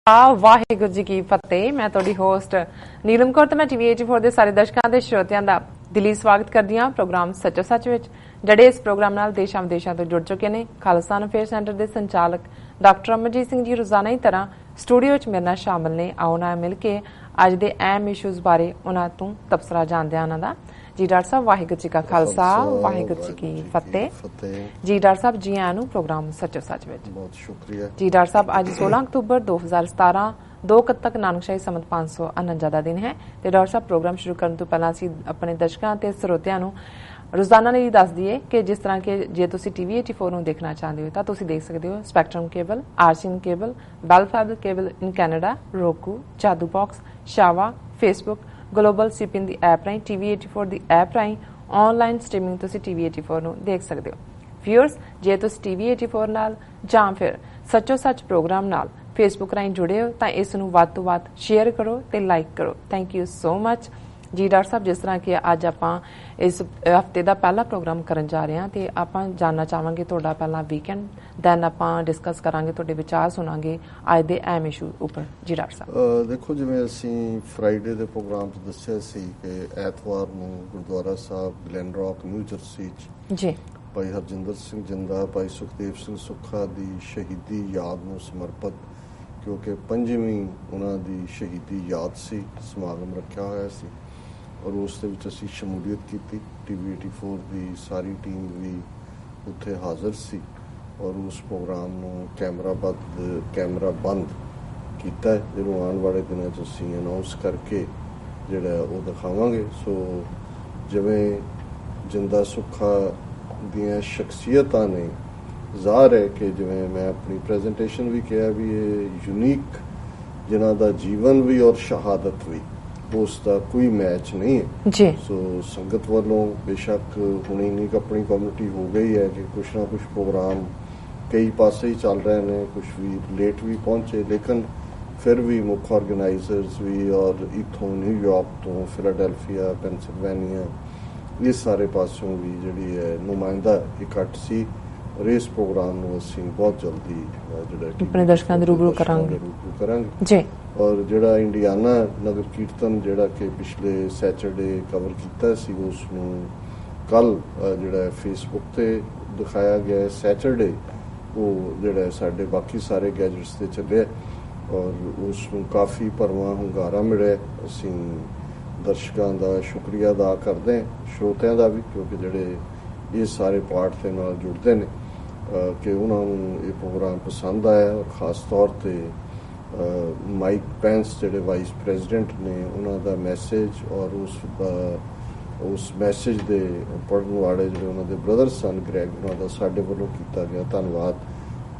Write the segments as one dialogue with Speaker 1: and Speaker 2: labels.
Speaker 1: ਵਾਹਿਗੁਰੂ ਜੀ ਕੀ ਫਤਿਹ। ਮੈਂ ਤੁਹਾਡੀ ਹੋਸਟ ਨੀਲਮ ਕੌਰ ਤੇ ਮੈਂ ਟੀਵੀ 84 ਦੇ ਸਾਰੇ ਦਰਸ਼ਕਾਂ ਤੇ ਸ਼ਰੋਤਿਆਂ ਦਾ ਦਿਲੀ ਸਵਾਗਤ ਕਰਦੀ ਹਾਂ ਪ੍ਰੋਗਰਾਮ ਸੱਚੋ ਸੱਚ ਵਿੱਚ, ਜਿਹੜੇ ਇਸ ਪ੍ਰੋਗਰਾਮ ਨਾਲ ਦੇਸ਼ਾਂ ਵਿਦੇਸ਼ਾਂ ਤੋਂ ਜੁੜ ਚੁੱਕੇ ਨੇ। ਖਾਲਿਸਤਾਨ ਅਫੇਅਰ ਸੈਂਟਰ ਦੇ ਸੰਚਾਲਕ ਡਾਕਟਰ ਅਮਰਜੀਤ ਸਿੰਘ ਜੀ ਰੋਜ਼ਾਨਾ ਹੀ ਤਰ੍ਹਾਂ ਸਟੂਡੀਓ ਵਿੱਚ ਮੇਰੇ ਨਾਲ ਸ਼ਾਮਲ ਨੇ। ਆਓ ਨਾ ਮਿਲ ਕੇ ਅੱਜ ਦੇ ਅਹਿਮ ਇਸ਼ੂਜ਼ ਬਾਰੇ ਉਹਨਾਂ ਤੋਂ ਤਬਸਰਾ ਜਾਣਦੇ ਹਾਂ ਉਹਨਾਂ ਦਾ। ਜੀ ਡਾਕਟਰ ਸਾਹਿਬ, ਵਾਹਿਗੁਰੂ ਜੀ ਕਾ ਖਾਲਸਾ, ਵਾਹਿਗੁਰੂ ਜੀ ਕੀ ਫਤਿਹ। ਜੀ ਡਾਕਟਰ ਸਾਹਿਬ, ਜੀ ਆਇਆਂ ਨੂੰ ਪ੍ਰੋਗਰਾਮ ਸੱਚੋ ਸੱਚ ਵਿੱਚ।
Speaker 2: ਬਹੁਤ ਸ਼ੁਕਰੀਆ
Speaker 1: ਜੀ ਡਾਕਟਰ ਸਾਹਿਬ, ਅੱਜ 16 ਅਕਤੂਬਰ 2017 2 ਕੱਤਕ ਨਾਨਕਸ਼ਾਹੀ ਸੰਮਤ 549 ਦਾ ਦਿਨ ਹੈ ਤੇ ਡਾਕਟਰ ਸਾਹਿਬ, ਪ੍ਰੋਗਰਾਮ ਸ਼ੁਰੂ ਕਰਨ ਤੋਂ ਪਹਿਲਾਂ ਅਸੀਂ ਆਪਣੇ ਦਰਸ਼ਕਾਂ ਤੇ ਸਰੋਤਿਆਂ ਨੂੰ ਰੋਜ਼ਾਨਾ ਲਈ ਦੱਸ ਦਈਏ ਕਿ ਜਿਸ ਤਰ੍ਹਾਂ ਕਿ ਜੇ ਤੁਸੀਂ ਟੀਵੀ 84 ਨੂੰ ਦੇਖਣਾ ਚਾਹੁੰਦੇ ਹੋ ਤਾਂ ਤੁਸੀਂ ਦੇਖ ਸਕਦੇ ਹੋ spectrum cable, RCN cable, Bell fibre cable in Canada, Roku, Jadoo box, ਸ਼ਾਵਾ, ਫੇਸਬੁੱਕ, ਗਲੋਬਲ ਸੀਪੀਐਨ ਦੀ ਐਪ ਰਾਹੀਂ, ਟੀਵੀ 84 ਦੀ ਐਪ ਰਾਹੀਂ ਆਨਲਾਈਨ ਸਟ੍ਰੀਮਿੰਗ ਤੁਸੀਂ ਟੀਵੀ 84 ਨੂੰ ਦੇਖ ਸਕਦੇ ਹੋ। ਵਿਊਅਰਸ, ਜੇ ਤੁਸੀਂ ਟੀਵੀ 84 ਨਾਲ ਜਾਂ ਫਿਰ ਸੱਚੋ ਸੱਚ ਪ੍ਰੋਗਰਾਮ ਨਾਲ ਫੇਸਬੁੱਕ ਰਾਹੀਂ ਜੁੜੇ ਹੋ ਤਾਂ ਇਸ ਨੂੰ ਵੱਧ ਤੋਂ ਵੱਧ ਸ਼ੇਅਰ ਕਰੋ ਤੇ ਲਾਈਕ ਕਰੋ। Thank you so much. ਜੀ ਡਾਕਟਰ ਸਾਹਿਬ, ਜਿਸ ਤਰ੍ਹਾਂ ਕਿ ਅੱਜ ਆਪਾਂ ਇਸ ਹਫਤੇ ਦਾ ਪਹਿਲਾ ਪ੍ਰੋਗਰਾਮ ਕਰਨ ਜਾ ਰਹੇ ਹਾਂ ਤੇ ਆਪਾਂ ਜਾਣਨਾ ਚਾਹਾਂਗੇ ਤੁਹਾਡਾ ਪਹਿਲਾਂ ਵੀਕਐਂਡ, ਦੈਨ ਆਪਾਂ ਡਿਸਕਸ ਕਰਾਂਗੇ, ਤੁਹਾਡੇ ਵਿਚਾਰ ਸੁਣਾਂਗੇ ਅੱਜ ਦੇ ਅਹਿਮ ਇਸ਼ੂ ਉੱਪਰ। ਜੀ ਡਾਕਟਰ ਸਾਹਿਬ,
Speaker 2: ਦੇਖੋ, ਜਿਵੇਂ ਅਸੀਂ ਫਰਾਈਡੇ ਦੇ ਪ੍ਰੋਗਰਾਮ 'ਚ ਦੱਸਿਆ ਸੀ ਕਿ ਐਤਵਾਰ ਨੂੰ ਗੁਰਦੁਆਰਾ ਸਾਹਿਬ ਗਲੈਨ ਰੌਕ, ਨਿਊ ਜਰਸੀ 'ਚ ਜੀ ਭਾਈ ਹਰਜਿੰਦਰ ਸਿੰਘ ਜਿੰਦਾ, ਭਾਈ ਸੁਖਦੇਵ ਸਿੰਘ ਸੁੱਖਾ ਦੀ ਸ਼ਹੀਦੀ ਯਾਦ ਨੂੰ ਸਮਰਪਿਤ, ਕਿਉਂਕਿ 5ਵੀਂ ਉਹਨਾਂ ਦੀ ਸ਼ਹੀਦੀ ਯਾਦ ਸੀ, ਸਮਾਗਮ ਰੱਖਿਆ ਹੋਇਆ ਸੀ ਔਰ ਉਸ ਦੇ ਵਿੱਚ ਅਸੀਂ ਸ਼ਮੂਲੀਅਤ ਕੀਤੀ। ਟੀਵੀ 84 ਦੀ ਸਾਰੀ ਟੀਮ ਵੀ ਉੱਥੇ ਹਾਜ਼ਰ ਸੀ ਔਰ ਉਸ ਪ੍ਰੋਗਰਾਮ ਨੂੰ ਕੈਮਰਾ ਬੰਦ ਕੀਤਾ, ਜਿਹਨੂੰ ਆਉਣ ਵਾਲੇ ਦਿਨਾਂ 'ਚ ਅਸੀਂ ਅਨਾਊਂਸ ਕਰਕੇ ਜਿਹੜਾ ਉਹ ਦਿਖਾਵਾਂਗੇ। ਸੋ ਜਿਵੇਂ ਜਿੰਦਾ ਸੁੱਖਾ ਦੀਆਂ ਸ਼ਖਸੀਅਤਾਂ ਨੇ, ਜ਼ਾਹਰ ਹੈ ਕਿ ਜਿਵੇਂ ਮੈਂ ਆਪਣੀ ਪ੍ਰੈਜੈਂਟੇਸ਼ਨ ਵੀ ਕਿਹਾ ਵੀ ਇਹ ਯੂਨੀਕ, ਜਿਨ੍ਹਾਂ ਦਾ ਜੀਵਨ ਵੀ ਔਰ ਸ਼ਹਾਦਤ ਵੀ, ਉਸ ਦਾ ਕੋਈ ਮੈਚ ਨਹੀਂ ਹੈ ਜੀ। ਸੋ ਸੰਗਤ ਵੱਲੋਂ ਬੇਸ਼ੱਕ ਹੁਣ ਇੰਨੀ ਆਪਣੀ ਕਮਿਊਨਿਟੀ ਹੋ ਗਈ ਹੈ ਕਿ ਕੁਛ ਨਾ ਕੁਛ ਪ੍ਰੋਗਰਾਮ ਕਈ ਪਾਸੇ ਹੀ ਚੱਲ ਰਹੇ ਨੇ, ਕੁਛ ਵੀ ਲੇਟ ਵੀ ਪਹੁੰਚੇ, ਲੇਕਿਨ ਫਿਰ ਵੀ ਮੁੱਖ ਆਰਗੇਨਾਈਜ਼ਰਸ ਵੀ ਔਰ ਇੱਥੋਂ ਨਿਊਯਾਰਕ ਤੋਂ, ਫਿਲਾਡੈਲਫੀਆ, ਪੈਨਸਿਲਵੇਨੀਆ, ਇਸ ਸਾਰੇ ਪਾਸਿਓਂ ਵੀ ਜਿਹੜੀ ਹੈ ਨੁਮਾਇੰਦਾ ਇਕੱਠ ਸੀ ਔਰ ਇਸ ਪ੍ਰੋਗਰਾਮ ਨੂੰ ਅਸੀਂ ਬਹੁਤ ਜਲਦੀ ਜਿਹੜਾ
Speaker 1: ਆਪਣੇ ਦਰਸ਼ਕਾਂ ਦੇ ਰੂਬਰੂ ਕਰਾਂਗੇ ਜੀ।
Speaker 2: ਔਰ ਜਿਹੜਾ ਇੰਡੀਆਨਾ ਨਗਰ ਕੀਰਤਨ ਜਿਹੜਾ ਕਿ ਪਿਛਲੇ ਸੈਚਰਡੇ ਕਵਰ ਕੀਤਾ ਸੀ, ਉਸ ਨੂੰ ਕੱਲ ਜਿਹੜਾ ਫੇਸਬੁੱਕ ਤੇ ਦਿਖਾਇਆ ਗਿਆ ਸੈਚਰਡੇ, ਉਹ ਜਿਹੜਾ ਸਾਡੇ ਬਾਕੀ ਸਾਰੇ ਗੈਜਟਸ ਤੇ ਚੱਲਿਆ ਔਰ ਉਸ ਨੂੰ ਕਾਫੀ ਭਰਵਾਂ ਹੁੰਗਾਰਾ ਮਿਲਿਆ। ਅਸੀਂ ਦਰਸ਼ਕਾਂ ਦਾ ਸ਼ੁਕਰੀਆ ਅਦਾ ਕਰਦੇ ਹਾਂ, ਸਰੋਤਿਆਂ ਦਾ ਵੀ, ਕਿਉਂਕਿ ਜਿਹੜੇ ਇਹ ਸਾਰੇ ਪਾਰਟ ਦੇ ਨਾਲ ਜੁੜਦੇ ਨੇ ਕਿ ਉਹਨਾਂ ਨੂੰ ਇਹ ਪ੍ਰੋਗਰਾਮ ਪਸੰਦ ਆਇਆ ਔਰ ਖ਼ਾਸ ਤੌਰ 'ਤੇ ਮਾਈਕ ਪੈਂਸ ਜਿਹੜੇ ਵਾਈਸ ਪ੍ਰੈਜ਼ੀਡੈਂਟ ਨੇ, ਉਹਨਾਂ ਦਾ ਮੈਸੇਜ ਔਰ ਉਸ ਮੈਸੇਜ ਦੇ ਪੜ੍ਹਨ ਵਾਲੇ ਜਿਹੜੇ ਉਹਨਾਂ ਦੇ ਬ੍ਰਦਰ ਸਨ ਗ੍ਰੈਗ, ਉਹਨਾਂ ਦਾ ਸਾਡੇ ਵੱਲੋਂ ਕੀਤਾ ਗਿਆ ਧੰਨਵਾਦ।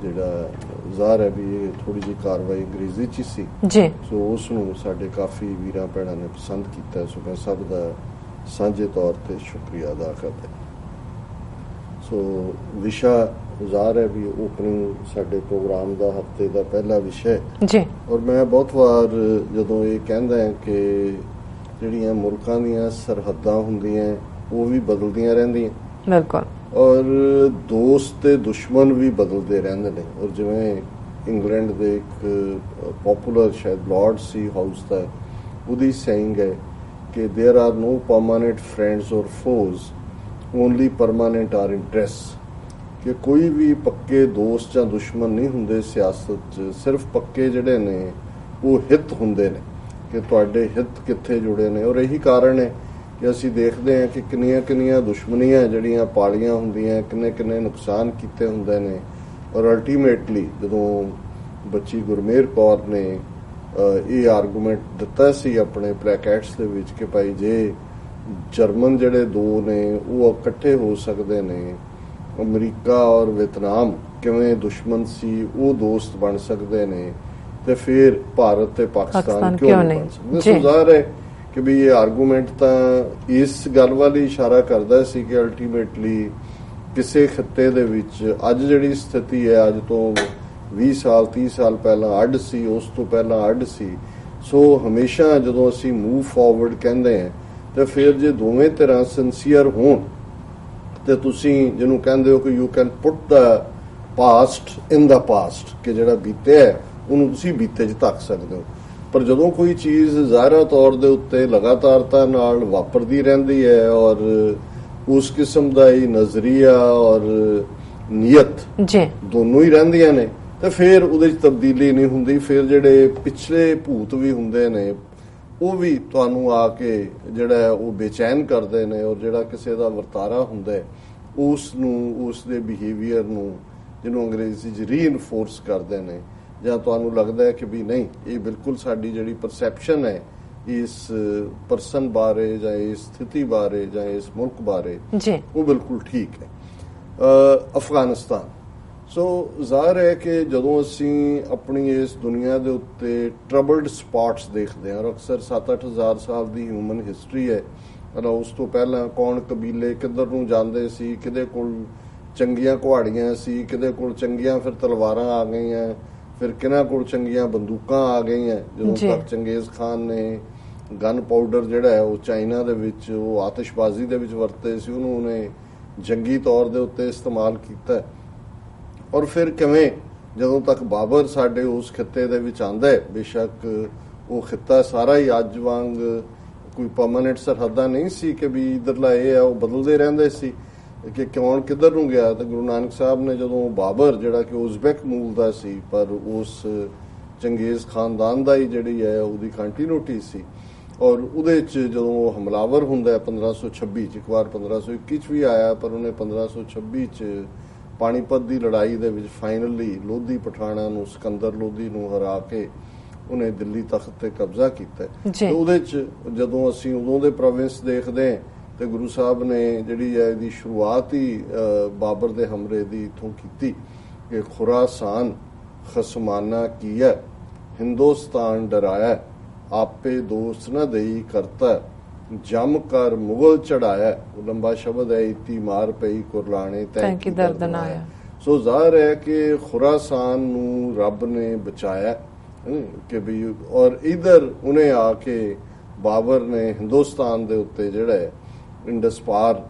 Speaker 2: ਜਿਹੜਾ ਜ਼ਾਹਰ ਹੈ ਵੀ ਇਹ ਥੋੜ੍ਹੀ ਜਿਹੀ ਕਾਰਵਾਈ ਅੰਗਰੇਜ਼ੀ 'ਚ ਹੀ ਸੀ ਜੀ, ਸੋ ਉਸ ਨੂੰ ਸਾਡੇ ਕਾਫੀ ਵੀਰਾਂ ਭੈਣਾਂ ਨੇ ਪਸੰਦ ਕੀਤਾ। ਸੋ ਮੈਂ ਸਭ ਦਾ ਸਾਂਝੇ ਤੌਰ 'ਤੇ ਸ਼ੁਕਰੀਆ ਅਦਾ ਕਰਦਾ। ਸੋ ਵਿਸ਼ਾ ਜ਼ਾਹਰ ਹੈ ਵੀ ਓਪਨਿੰਗ ਸਾਡੇ ਪ੍ਰੋਗਰਾਮ ਦਾ ਹਫ਼ਤੇ ਦਾ ਪਹਿਲਾ ਵਿਸ਼ਾ ਜੀ, ਔਰ ਮੈਂ ਬਹੁਤ ਵਾਰ ਜਦੋਂ ਇਹ ਕਹਿੰਦਾ ਹਾਂ ਕਿ ਜਿਹੜੀਆਂ ਮੁਲਕਾਂ ਦੀਆਂ ਸਰਹੱਦਾਂ ਹੁੰਦੀਆਂ ਉਹ ਵੀ ਬਦਲਦੀਆਂ ਰਹਿੰਦੀਆਂ, ਬਿਲਕੁਲ, ਔਰ ਦੋਸਤ ਤੇ ਦੁਸ਼ਮਣ ਵੀ ਬਦਲਦੇ ਰਹਿੰਦੇ ਨੇ। ਔਰ ਜਿਵੇਂ ਇੰਗਲੈਂਡ ਦੇ ਇੱਕ ਪੋਪੂਲਰ ਸ਼ਾਇਦ ਲਾਰਡ ਸੀ ਹਾਊਸ ਦਾ, ਉਹਦੀ ਸੇਇੰਗ ਹੈ ਕਿ there are no permanent friends or foes, only permanent are interest, ਕਿ ਕੋਈ ਵੀ ਪੱਕੇ ਦੋਸਤ ਜਾਂ ਦੁਸ਼ਮਣ ਨਹੀਂ ਹੁੰਦੇ ਸਿਆਸਤ 'ਚ, ਸਿਰਫ ਪੱਕੇ ਜਿਹੜੇ ਨੇ ਉਹ ਹਿੱਤ ਹੁੰਦੇ ਨੇ ਕਿ ਤੁਹਾਡੇ ਹਿੱਤ ਕਿੱਥੇ ਜੁੜੇ ਨੇ। ਔਰ ਇਹੀ ਕਾਰਨ ਹੈ ਕਿ ਅਸੀਂ ਦੇਖਦੇ ਹਾਂ ਕਿ ਕਿੰਨੀਆਂ ਦੁਸ਼ਮਣੀਆਂ ਜਿਹੜੀਆਂ ਪਾਲੀਆਂ ਹੁੰਦੀਆਂ, ਕਿੰਨੇ ਨੁਕਸਾਨ ਕੀਤੇ ਹੁੰਦੇ ਨੇ। ਔਰ ਅਲਟੀਮੇਟਲੀ ਜਦੋਂ ਬੱਚੀ ਗੁਰਮੇਹਰ ਕੌਰ ਨੇ ਇਹ ਆਰਗੂਮੈਂਟ ਦਿੱਤਾ ਸੀ ਆਪਣੇ ਪਲੈਕੈਟਸ ਦੇ ਵਿੱਚ ਕਿ ਭਾਈ ਜੇ ਜਰਮਨ ਜਿਹੜੇ ਦੋ ਨੇ ਉਹ ਇਕੱਠੇ ਹੋ ਸਕਦੇ ਨੇ, ਅਮਰੀਕਾ ਔਰ ਵੀਅਤਨਾਮ ਕਿਵੇਂ ਦੁਸ਼ਮਣ ਸੀ ਉਹ ਦੋਸਤ ਬਣ ਸਕਦੇ ਨੇ, ਤੇ ਫਿਰ ਭਾਰਤ ਤੇ ਪਾਕਿਸਤਾਨ ਕਿਉਂ ਨਹੀਂ ਬਣ ਸਕਦੇ। ਸੋ ਜ਼ਾਹਰ ਹੈ ਕਿ ਵੀ ਇਹ ਆਰਗੂਮੈਂਟ ਤਾਂ ਇਸ ਗੱਲ ਵੱਲ ਇਸ਼ਾਰਾ ਕਰਦਾ ਸੀ ਕਿ ਅਲਟੀਮੇਟਲੀ ਕਿਸੇ ਖਿੱਤੇ ਦੇ ਵਿੱਚ ਅੱਜ ਜਿਹੜੀ ਸਥਿਤੀ ਹੈ, ਅੱਜ ਤੋਂ 20 ਸਾਲ 30 ਸਾਲ ਪਹਿਲਾਂ ਅੱਡ ਸੀ, ਉਸ ਤੋਂ ਪਹਿਲਾਂ ਅੱਡ ਸੀ। ਸੋ ਹਮੇਸ਼ਾ ਜਦੋਂ ਅਸੀਂ ਮੂਵ ਫਾਰਵਰਡ ਕਹਿੰਦੇ ਹਾਂ ਤੇ ਫਿਰ ਜੇ ਦੋਵੇਂ ਧਿਰਾਂ ਸਿੰਸੀਅਰ ਹੋਣ ਤੇ ਤੁਸੀਂ ਜਿਹਨੂੰ ਕਹਿੰਦੇ ਹੋ ਕਿ you can put the past in the past, ਕਿ ਜਿਹੜਾ ਬੀਤਿਆ ਉਹਨੂੰ ਤੁਸੀਂ ਬੀਤੇ 'ਚ ਧੱਕ ਸਕਦੇ ਹੋ। ਪਰ ਜਦੋਂ ਕੋਈ ਚੀਜ਼ ਜ਼ਾਹਿਰਾ ਤੌਰ ਦੇ ਉੱਤੇ ਲਗਾਤਾਰਤਾ ਨਾਲ ਵਾਪਰਦੀ ਰਹਿੰਦੀ ਹੈ ਔਰ ਉਸ ਕਿਸਮ ਦਾ ਹੀ ਨਜ਼ਰੀਆ ਔਰ ਨੀਅਤ ਦੋਨੋਂ ਹੀ ਰਹਿੰਦੀਆਂ ਨੇ, ਤੇ ਫਿਰ ਉਹਦੇ 'ਚ ਤਬਦੀਲੀ ਨਹੀਂ ਹੁੰਦੀ। ਫਿਰ ਜਿਹੜੇ ਪਿਛਲੇ ਭੂਤ ਵੀ ਹੁੰਦੇ ਨੇ ਉਹ ਵੀ ਤੁਹਾਨੂੰ ਆ ਕੇ ਜਿਹੜਾ ਉਹ ਬੇਚੈਨ ਕਰਦੇ ਨੇ, ਔਰ ਜਿਹੜਾ ਕਿਸੇ ਦਾ ਵਰਤਾਰਾ ਹੁੰਦਾ ਉਸ ਨੂੰ, ਉਸ ਦੇ ਬਿਹੇਵੀਅਰ ਨੂੰ, ਜਿਹਨੂੰ ਅੰਗਰੇਜ਼ੀ 'ਚ ਰੀਇਨਫੋਰਸ ਕਰਦੇ ਨੇ, ਜਾਂ ਤੁਹਾਨੂੰ ਲੱਗਦਾ ਹੈ ਕਿ ਵੀ ਨਹੀਂ ਇਹ ਬਿਲਕੁਲ ਸਾਡੀ ਜਿਹੜੀ ਪਰਸੈਪਸ਼ਨ ਹੈ ਇਸ ਪਰਸਨ ਬਾਰੇ ਜਾਂ ਇਸ ਸਥਿਤੀ ਬਾਰੇ ਜਾਂ ਇਸ ਮੁਲਕ ਬਾਰੇ ਉਹ ਬਿਲਕੁਲ ਠੀਕ ਹੈ। ਅਫਗਾਨਿਸਤਾਨ, ਸੋ ਜ਼ਾਹਿਰ ਹੈ ਕਿ ਜਦੋਂ ਅਸੀਂ ਆਪਣੀ ਇਸ ਦੁਨੀਆ ਦੇ ਉੱਤੇ ਟਰਬਲਡ ਸਪਾਟਸ ਦੇਖਦੇ ਹਾਂ, ਔਰ ਅਕਸਰ 7-8 ਹਜ਼ਾਰ ਸਾਲ ਦੀ ਹਿਊਮਨ ਹਿਸਟਰੀ ਹੈ, ਉਸ ਤੋਂ ਪਹਿਲਾਂ ਕੌਣ ਕਬੀਲੇ ਕਿੱਧਰ ਨੂੰ ਜਾਂਦੇ ਸੀ, ਕਿਹਦੇ ਕੋਲ ਚੰਗੀਆਂ ਕੁਹਾੜੀਆਂ ਸੀ, ਕਿਹਦੇ ਕੋਲ ਚੰਗੀਆਂ ਫਿਰ ਤਲਵਾਰਾਂ ਆ ਗਈਆਂ, ਫਿਰ ਕਿਹਨਾਂ ਕੋਲ ਚੰਗੀਆਂ ਬੰਦੂਕਾਂ ਆ ਗਈਆਂ। ਜਦੋਂ ਤੱਕ ਚੰਗੇਜ਼ ਖਾਨ ਨੇ ਗਨ ਪਾਊਡਰ ਜਿਹੜਾ ਹੈ ਉਹ ਚਾਈਨਾ ਦੇ ਵਿੱਚ ਉਹ ਆਤਿਸ਼ਬਾਜ਼ੀ ਦੇ ਵਿੱਚ ਵਰਤੇ ਸੀ, ਉਹਨੂੰ ਉਹਨੇ ਜੰਗੀ ਤੌਰ ਦੇ ਉੱਤੇ ਇਸਤੇਮਾਲ ਕੀਤਾ। ਔਰ ਫਿਰ ਕਿਵੇਂ ਜਦੋਂ ਤੱਕ ਬਾਬਰ ਸਾਡੇ ਉਸ ਖਿੱਤੇ ਦੇ ਵਿੱਚ ਆਂਦਾ ਹੈ, ਬੇਸ਼ੱਕ ਉਹ ਖਿੱਤਾ ਸਾਰਾ ਹੀ ਅੱਜ ਵਾਂਗ ਕੋਈ ਪਰਮਾਨੈਂਟ ਸਰਹੱਦਾਂ ਨਹੀਂ ਸੀ ਕਿ ਵੀ ਇਧਰਲਾ ਇਹ ਆ, ਉਹ ਬਦਲਦੇ ਰਹਿੰਦੇ ਸੀ ਕਿ ਕੌਣ ਕਿੱਧਰ ਨੂੰ ਗਿਆ। ਤੇ ਗੁਰੂ ਨਾਨਕ ਸਾਹਿਬ ਨੇ ਜਦੋਂ ਬਾਬਰ ਜਿਹੜਾ ਕਿ ਉਜ਼ਬੈਕ ਮੂਲ ਦਾ ਸੀ ਪਰ ਉਸ ਚੰਗੇਜ਼ ਖਾਨਦਾਨ ਦਾ ਹੀ ਜਿਹੜੀ ਹੈ ਉਹਦੀ ਕੰਟੀਨਿਊਟੀ ਸੀ, ਔਰ ਉਹਦੇ 'ਚ ਜਦੋਂ ਉਹ ਹਮਲਾਵਰ ਹੁੰਦਾ 1526 'ਚ, ਇੱਕ ਵਾਰ 1521 'ਚ ਵੀ ਆਇਆ, ਪਰ ਉਹਨੇ 1526 'ਚ ਪਾਣੀਪਤ ਦੀ ਲੜਾਈ ਦੇ ਵਿੱਚ ਫਾਈਨਲੀ ਲੋਧੀ ਪਠਾਣਾ ਨੂੰ, ਸਿਕੰਦਰ ਲੋਧੀ ਨੂੰ ਹਰਾ ਕੇ ਉਹਨੇ ਦਿੱਲੀ ਤਖਤ ਤੇ ਕਬਜ਼ਾ ਕੀਤਾ। ਤੇ ਉਹਦੇ 'ਚ ਜਦੋਂ ਅਸੀਂ ਉਦੋਂ ਦੇ ਪ੍ਰੋਵਿੰਸ ਦੇਖਦੇ ਹਾਂ ਤੇ ਗੁਰੂ ਸਾਹਿਬ ਨੇ ਜਿਹੜੀ ਹੈ ਇਹਦੀ ਸ਼ੁਰੂਆਤ ਹੀ ਬਾਬਰ ਦੇ ਹਮਲੇ ਦੀ ਇਥੋਂ ਕੀਤੀ ਕਿ ਖੁਰਾਸਾਨ ਖਸਮਾਨਾ ਕੀਆ, ਹਿੰਦੁਸਤਾਨ ਡਰਾਇਆ, ਆਪੇ ਦੋਸਤ ਨਾ ਦੇਈ ਕਰਤਾ, ਜਮ ਕਰ ਮੁਗਲ ਚੜਾਇਆ। ਉਹ ਲੰਬਾ ਸ਼ਬਦ ਹੈ, ਇਤੀ ਮਾਰ ਪਈ ਕੁਰਲਾਣੇ ਤੈਂ ਕੀ ਦਰਦ ਆਇਆ। ਸੋ ਜ਼ਾਹਿਰ ਹੈ ਕਿ ਖੁਰਾਸਾਨ ਨੂੰ ਰੱਬ ਨੇ ਬਚਾਇਆ ਕਿ ਵੀ, ਔਰ ਇਧਰ ਉਹਨੇ ਆ ਕੇ ਬਾਬਰ ਨੇ ਹਿੰਦੁਸਤਾਨ ਦੇ ਉੱਤੇ ਜਿਹੜਾ ਹੈ ਇੰਡਸ ਪਾਰ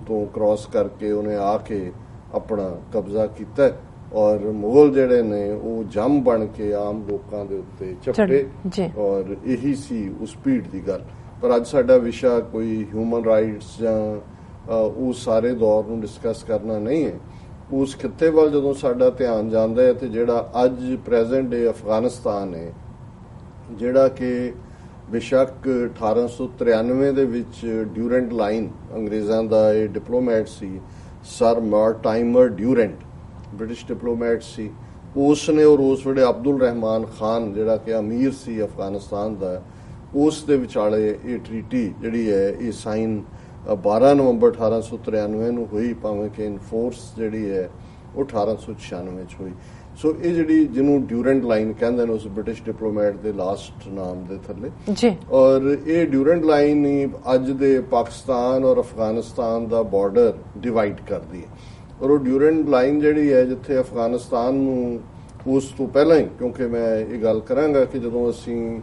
Speaker 2: ਤੋਂ ਕ੍ਰਾਸ ਕਰਕੇ ਉਹਨੇ ਆ ਕੇ ਆਪਣਾ ਕਬਜ਼ਾ ਕੀਤਾ, ਔਰ ਮੁਗਲ ਜਿਹੜੇ ਨੇ ਉਹ ਜੰਮ ਬਣ ਕੇ ਆਮ ਲੋਕਾਂ ਦੇ ਉੱਤੇ ਝਪਟੇ, ਔਰ ਇਹੀ ਸੀ ਉਸ ਭੀੜ ਦੀ ਗੱਲ। ਪਰ ਅੱਜ ਸਾਡਾ ਵਿਸ਼ਾ ਕੋਈ ਹਿਊਮਨ ਰਾਈਟਸ ਜਾਂ ਉਸ ਸਾਰੇ ਦੌਰ ਨੂੰ ਡਿਸਕਸ ਕਰਨਾ ਨਹੀਂ ਹੈ। ਉਸ ਖਿੱਤੇ ਵੱਲ ਜਦੋਂ ਸਾਡਾ ਧਿਆਨ ਜਾਂਦਾ ਹੈ ਤੇ ਜਿਹੜਾ ਅੱਜ ਪ੍ਰੈਜ਼ੈਂਟ ਡੇ ਅਫਗਾਨਿਸਤਾਨ ਹੈ, ਜਿਹੜਾ ਕਿ ਬੇਸ਼ੱਕ 1893 ਦੇ ਵਿੱਚ ਡਿਊਰੈਂਟ ਲਾਈਨ ਅੰਗਰੇਜ਼ਾਂ ਦਾ ਇਹ ਡਿਪਲੋਮੈਟ ਸੀ, ਸਰ ਮਾਰਟਾਈਮਰ ਡਿਊਰੈਂਟ, ਬ੍ਰਿਟਿਸ਼ ਡਿਪਲੋਮੈਟ ਸੀ, ਉਸ ਨੇ ਔਰ ਉਸ ਵੇਲੇ ਅਬਦੁਲ ਰਹਿਮਾਨ ਖਾਨ ਜਿਹੜਾ ਕਿ ਅਮੀਰ ਸੀ ਅਫਗਾਨਿਸਤਾਨ ਦਾ, ਉਸ ਦੇ ਵਿਚਾਲੇ ਇਹ ਟ੍ਰੀਟੀ ਜਿਹੜੀ ਹੈ ਇਹ ਸਾਈਨ 12 ਨਵੰਬਰ 1893 ਨੂੰ ਹੋਈ, ਭਾਵੇਂ ਕਿ ਇਨਫੋਰਸ ਜਿਹੜੀ ਹੈ ਉਹ 1896 ਚ ਹੋਈ। ਸੋ ਇਹ ਜਿਹੜੀ ਜਿਹਨੂੰ ਡਿਊਰੈਂਟ ਲਾਈਨ ਕਹਿੰਦੇ ਨੇ ਉਸ ਬ੍ਰਿਟਿਸ਼ ਡਿਪਲੋਮੈਟ ਦੇ ਲਾਸਟ ਨਾਮ ਦੇ ਥੱਲੇ ਜੀ, ਔਰ ਇਹ ਡਿਊਰੈਂਟ ਲਾਈਨ ਹੀ ਅੱਜ ਦੇ ਪਾਕਿਸਤਾਨ ਔਰ ਅਫਗਾਨਿਸਤਾਨ ਦਾ ਬਾਰਡਰ ਡਿਵਾਈਡ ਕਰਦੀ ਹੈ। ਔਰ ਉਹ ਡਿਊਰੈਂਟ ਲਾਈਨ ਜਿਹੜੀ ਹੈ ਜਿੱਥੇ ਅਫਗਾਨਿਸਤਾਨ ਨੂੰ ਉਸ ਤੋਂ ਪਹਿਲਾਂ ਹੀ, ਕਿਉਂਕਿ ਮੈਂ ਇਹ ਗੱਲ ਕਰਾਂਗਾ ਕਿ ਜਦੋਂ ਅਸੀਂ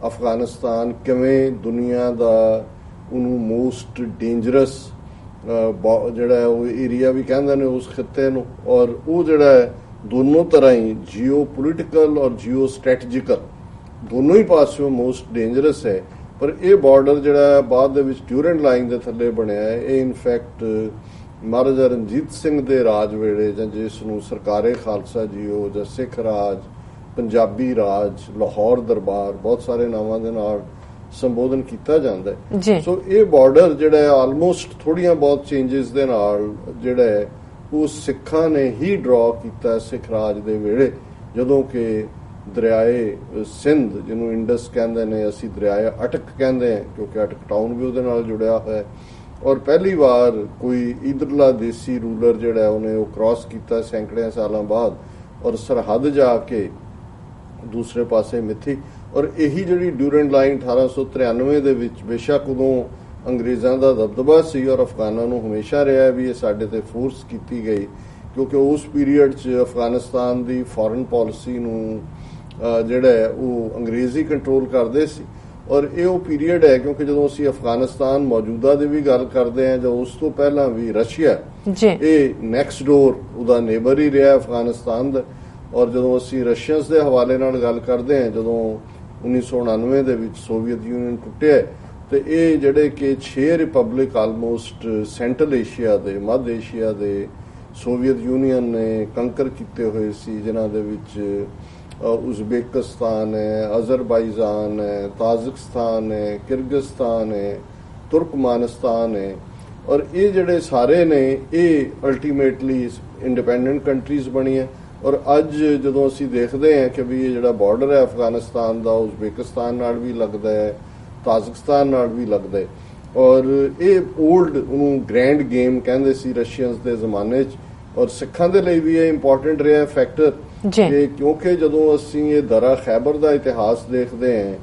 Speaker 2: ਅਫਗਾਨਿਸਤਾਨ ਕਿਵੇਂ ਦੁਨੀਆ ਦਾ ਉਹਨੂੰ ਮੋਸਟ ਡੇਂਜਰਸ ਜਿਹੜਾ ਉਹ ਏਰੀਆ ਵੀ ਕਹਿੰਦੇ ਨੇ ਉਸ ਖਿੱਤੇ ਨੂੰ, ਔਰ ਉਹ ਜਿਹੜਾ ਹੈ ਦੋਨੋਂ ਤਰ੍ਹਾਂ ਹੀ ਜੀਓ ਪੋਲੀਟੀਕਲ ਔਰ ਜੀਓ ਸਟ੍ਰੈਟੇਜਿਕਲ ਦੋਨੋਂ ਹੀ ਪਾਸਿਓਂ ਮੋਸਟ ਡੇਂਜਰਸ ਹੈ। ਪਰ ਇਹ ਬਾਰਡਰ ਜਿਹੜਾ ਬਾਅਦ ਦੇ ਵਿੱਚ ਡਿਊਰੈਂਟ ਲਾਈਨ ਦੇ ਥੱਲੇ ਬਣਿਆ ਹੈ, ਇਹ ਇਨਫੈਕਟ ਮਹਾਰਾਜਾ ਰਣਜੀਤ ਸਿੰਘ ਦੇ ਰਾਜ ਵੇਲੇ, ਜਾਂ ਜਿਸ ਨੂੰ ਸਰਕਾਰੇ ਖਾਲਸਾ ਜੀਓ ਜਾਂ ਸਿੱਖ ਰਾਜ, ਪੰਜਾਬੀ ਰਾਜ, ਲਾਹੌਰ ਦਰਬਾਰ, ਬਹੁਤ ਸਾਰੇ ਨਾਵਾਂ ਦੇ ਨਾਲ ਸੰਬੋਧਨ ਕੀਤਾ ਜਾਂਦਾ ਹੈ। ਸੋ ਇਹ ਬਾਰਡਰ ਜਿਹੜਾ ਹੈ ਆਲਮੋਸਟ ਥੋੜੀਆਂ ਬਹੁਤ ਚੇਂਜਸ ਦੇ ਨਾਲ ਜਿਹੜਾ ਹੈ ਉਹ ਸਿੱਖਾਂ ਨੇ ਹੀ ਡਰਾ ਕੀਤਾ ਸਿੱਖ ਰਾਜ ਦੇ ਵੇਲੇ, ਜਦੋਂ ਕਿ ਦਰਿਆਏ ਸਿੰਧ ਜਿਹਨੂੰ ਇੰਡਸ ਕਹਿੰਦੇ ਨੇ, ਅਸੀਂ ਦਰਿਆਏ ਅਟਕ ਕਹਿੰਦੇ ਹਾਂ ਕਿਉਂਕਿ ਅਟਕ ਟਾਊਨ ਵੀ ਉਹਦੇ ਨਾਲ ਜੁੜਿਆ ਹੋਇਆ, ਔਰ ਪਹਿਲੀ ਵਾਰ ਕੋਈ ਇਧਰਲਾ ਦੇਸੀ ਰੂਲਰ ਜਿਹੜਾ ਉਹਨੇ ਉਹ ਕ੍ਰਾਸ ਕੀਤਾ ਸੈਂਕੜਿਆਂ ਸਾਲਾਂ ਬਾਅਦ, ਔਰ ਸਰਹੱਦ ਜਾ ਕੇ ਦੂਸਰੇ ਪਾਸੇ ਮਿੱਥੀ। ਔਰ ਇਹੀ ਜਿਹੜੀ ਡਿਊਰੈਂਟ ਲਾਈਨ 1893 ਦੇ ਵਿੱਚ ਬੇਸ਼ੱਕ ਉਦੋਂ ਅੰਗਰੇਜ਼ਾਂ ਦਾ ਦਬਦਬਾ ਸੀ ਔਰ ਅਫਗਾਨਾਂ ਨੂੰ ਹਮੇਸ਼ਾ ਰਿਹਾ ਵੀ ਇਹ ਸਾਡੇ ਤੇ ਫੋਰਸ ਕੀਤੀ ਗਈ, ਕਿਉਂਕਿ ਉਸ ਪੀਰੀਅਡ 'ਚ ਅਫਗਾਨਿਸਤਾਨ ਦੀ ਫੋਰਨ ਪਾਲਿਸੀ ਨੂੰ ਜਿਹੜਾ ਹੈ ਉਹ ਅੰਗਰੇਜ਼ੀ ਕੰਟਰੋਲ ਕਰਦੇ ਸੀ। ਔਰ ਇਹ ਉਹ ਪੀਰੀਅਡ ਹੈ ਕਿਉਂਕਿ ਜਦੋਂ ਅਸੀਂ ਅਫਗਾਨਿਸਤਾਨ ਮੌਜੂਦਾ ਦੀ ਵੀ ਗੱਲ ਕਰਦੇ ਹਾਂ ਜਾਂ ਉਸ ਤੋਂ ਪਹਿਲਾਂ ਵੀ ਰਸ਼ੀਆ ਇਹ ਨੈਕਸਟ ਡੋਰ ਉਹਦਾ ਨੇਬਰ ਹੀ ਰਿਹਾ ਅਫਗਾਨਿਸਤਾਨ ਦਾ, ਔਰ ਜਦੋਂ ਅਸੀਂ ਰਸ਼ੀਅਨਸ ਦੇ ਹਵਾਲੇ ਨਾਲ ਗੱਲ ਕਰਦੇ ਹਾਂ, ਜਦੋਂ 1999 ਦੇ ਵਿੱਚ ਸੋਵੀਅਤ ਯੂਨੀਅਨ ਟੁੱਟਿਆ ਤੇ ਇਹ ਜਿਹੜੇ ਕਿ 6 ਰਿਪਬਲਿਕ ਆਲਮੋਸਟ ਸੈਂਟਰਲ ਏਸ਼ੀਆ ਦੇ, ਮੱਧ ਏਸ਼ੀਆ ਦੇ ਸੋਵੀਅਤ ਯੂਨੀਅਨ ਨੇ ਕੰਕਰ ਕੀਤੇ ਹੋਏ ਸੀ, ਜਿਨ੍ਹਾਂ ਦੇ ਵਿੱਚ ਉਜ਼ਬੇਕਿਸਤਾਨ ਹੈ, ਅਜ਼ਰਬਾਈਜਾਨ ਹੈ, ਤਾਜ਼ਿਕਸਤਾਨ ਹੈ, ਕਿਰਗਿਜ਼ਸਤਾਨ ਹੈ, ਤੁਰਕਮਾਨਿਸਤਾਨ ਹੈ। ਔਰ ਇਹ ਜਿਹੜੇ ਸਾਰੇ ਨੇ ਇਹ ਅਲਟੀਮੇਟਲੀ ਇੰਡੀਪੈਂਡੈਂਟ ਕੰਟਰੀਜ਼ ਬਣੀਆਂ। ਔਰ ਅੱਜ ਜਦੋਂ ਅਸੀਂ ਦੇਖਦੇ ਹਾਂ ਕਿ ਵੀ ਇਹ ਜਿਹੜਾ ਬਾਰਡਰ ਹੈ ਅਫਗਾਨਿਸਤਾਨ ਦਾ, ਉਜ਼ਬੇਕਿਸਤਾਨ ਨਾਲ ਵੀ ਲੱਗਦਾ ਹੈ, ਤਾਜ਼ਿਕਸਤਾਨ ਨਾਲ ਵੀ ਲੱਗਦਾ ਹੈ। ਔਰ ਇਹ ਓਲਡ ਉਹਨੂੰ ਗ੍ਰੈਂਡ ਗੇਮ ਕਹਿੰਦੇ ਸੀ ਰਸ਼ੀਅਨਸ ਦੇ ਜ਼ਮਾਨੇ 'ਚ। ਔਰ ਸਿੱਖਾਂ ਦੇ ਲਈ ਵੀ ਇਹ ਇੰਪੋਰਟੈਂਟ ਰਿਹਾ ਫੈਕਟਰ ਕਿ ਕਿਉਂਕਿ ਜਦੋਂ ਅਸੀਂ ਇਹ ਦਰਾ ਖੈਬਰ ਦਾ ਇਤਿਹਾਸ ਦੇਖਦੇ ਹਾਂ